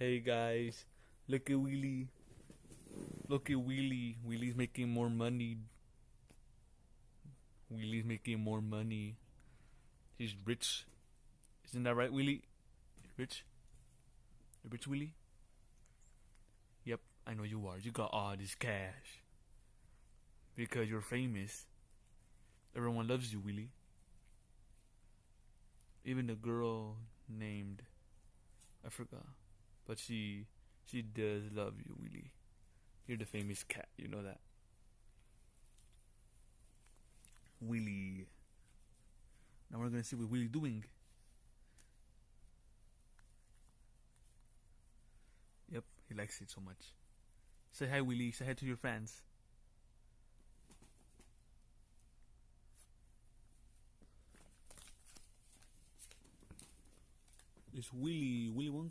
Hey guys, look at Willy. Look at Willy. Willy's making more money. Willy's making more money. He's rich. Isn't that right, Willy? Rich? The rich Willy? Yep, I know you are. You got all this cash. Because you're famous. Everyone loves you, Willy. Even the girl named I forgot. But she does love you, Willy. You're the famous cat, you know that. Willy. Now we're gonna see what Willy doing. Yep, he likes it so much. Say hi, Willy. Say hi to your fans. It's Willy. Willy Wonka.